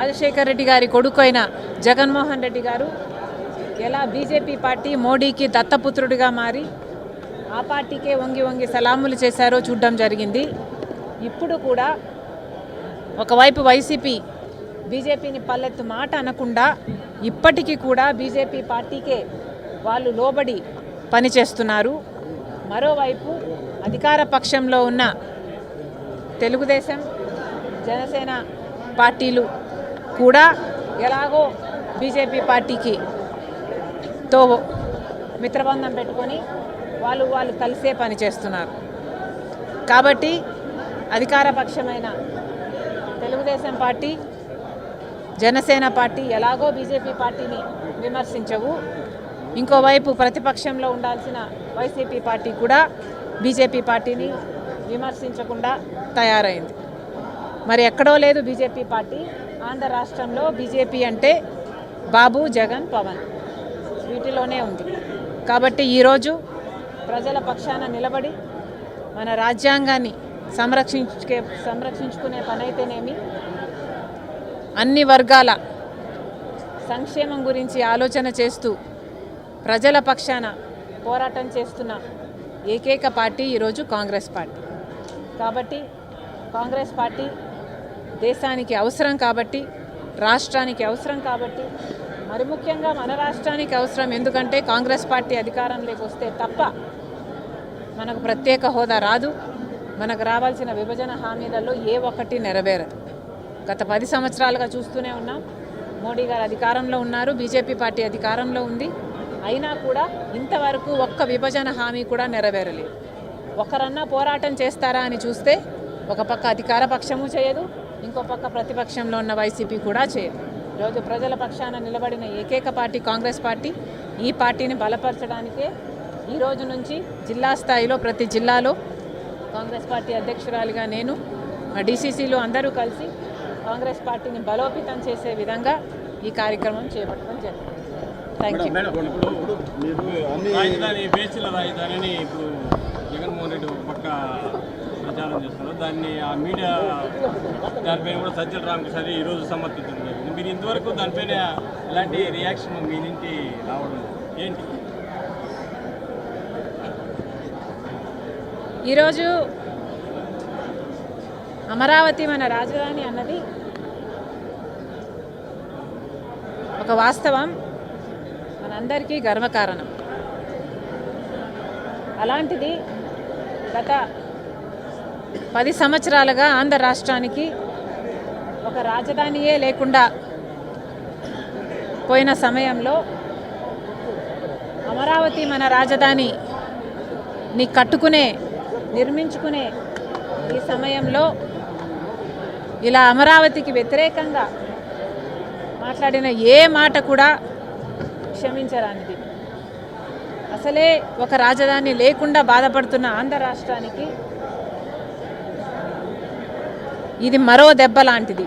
రాజశేఖర్ రెడ్డి గారి కొడుకైన జగన్మోహన్ రెడ్డి గారు ఎలా బీజేపీ పార్టీ మోడీకి దత్తపుత్రుడిగా మారి ఆ పార్టీకే వంగి వంగి సలాములు చేశారో చూడడం జరిగింది. ఇప్పుడు కూడా ఒకవైపు వైసీపీ బీజేపీని పల్లెత్తు మాట అనకుండా ఇప్పటికీ కూడా బీజేపీ పార్టీకే వాళ్ళు లోబడి పనిచేస్తున్నారు. మరోవైపు అధికార పక్షంలో ఉన్న తెలుగుదేశం జనసేన పార్టీలు కూడా ఎలాగో బీజేపీ పార్టీకి తో మిత్రబంధం పెట్టుకొని వాళ్ళు కలిసే పనిచేస్తున్నారు. కాబట్టి అధికార పక్షమైన తెలుగుదేశం పార్టీ జనసేన పార్టీ ఎలాగో బీజేపీ పార్టీని విమర్శించవు. ఇంకోవైపు ప్రతిపక్షంలో ఉండాల్సిన వైసీపీ పార్టీ కూడా బీజేపీ పార్టీని విమర్శించకుండా తయారైంది. మరి ఎక్కడో లేదు బీజేపీ పార్టీ. ఆంధ్ర రాష్ట్రంలో బీజేపీ అంటే బాబు, జగన్, పవన్ వీటిలోనే ఉంది. కాబట్టి ఈరోజు ప్రజల పక్షాన నిలబడి మన రాజ్యాంగాన్ని సంరక్షించుకునే పనైతేనేమి, అన్ని వర్గాల సంక్షేమం గురించి ఆలోచన చేస్తూ ప్రజల పక్షాన పోరాటం చేస్తున్న ఏకైక పార్టీ ఈరోజు కాంగ్రెస్ పార్టీ. కాబట్టి కాంగ్రెస్ పార్టీ దేశానికి అవసరం కాబట్టి, రాష్ట్రానికి అవసరం కాబట్టి, మరి ముఖ్యంగా మన రాష్ట్రానికి అవసరం. ఎందుకంటే కాంగ్రెస్ పార్టీ అధికారంలోకి వస్తే తప్ప మనకు ప్రత్యేక హోదా రాదు. మనకు రావాల్సిన విభజన హామీలలో ఏ ఒక్కటి నెరవేరదు. గత 10 సంవత్సరాలుగా చూస్తూనే ఉన్నాం. మోడీ గారు అధికారంలో ఉన్నారు, బీజేపీ పార్టీ అధికారంలో ఉంది. అయినా కూడా ఇంతవరకు ఒక్క విభజన హామీ కూడా నెరవేరలేదు. ఒకరన్నా పోరాటం చేస్తారా అని చూస్తే ఒక పక్క అధికార పక్షము చేయదు, ఇంకో పక్క ప్రతిపక్షంలో ఉన్న వైసీపీ కూడా చేయదు. ఈరోజు ప్రజల పక్షాన నిలబడిన ఏకైక పార్టీ కాంగ్రెస్ పార్టీ. ఈ పార్టీని బలపరచడానికే ఈ రోజు నుంచి జిల్లా స్థాయిలో ప్రతి జిల్లాలో కాంగ్రెస్ పార్టీ అధ్యక్షురాలిగా నేను, మా డీసీసీలో అందరూ కలిసి కాంగ్రెస్ పార్టీని బలోపేతం చేసే విధంగా ఈ కార్యక్రమం చేపట్టడం జరిగింది. Thank you. రాజధానిని ఇప్పుడు జగన్మోహన్ రెడ్డి పక్క ప్రచారం చేస్తున్నారు. దాన్ని ఆ మీడియా దానిపైన కూడా సజ్జల రామకృష్ణ ఈరోజు సమర్థించడం జరిగింది. మీరు ఇంతవరకు దానిపైన ఇలాంటి రియాక్షన్ మీ నుంచి రావడం ఏంటి? ఈరోజు అమరావతి మన రాజధాని అన్నది ఒక వాస్తవం, మనందరికీ గర్వకారణం. అలాంటిది గత 10 సంవత్సరాలుగా ఆంధ్ర రాష్ట్రానికి ఒక రాజధానియే లేకుండా పోయిన సమయంలో అమరావతి మన రాజధానిని నిర్మించుకునే ఈ సమయంలో ఇలా అమరావతికి వ్యతిరేకంగా మాట్లాడిన ఏ మాట కూడా క్షమించరానిది. అసలే ఒక రాజధాని లేకుండా బాధపడుతున్న ఆంధ్ర రాష్ట్రానికి ఇది మరో దెబ్బ లాంటిది.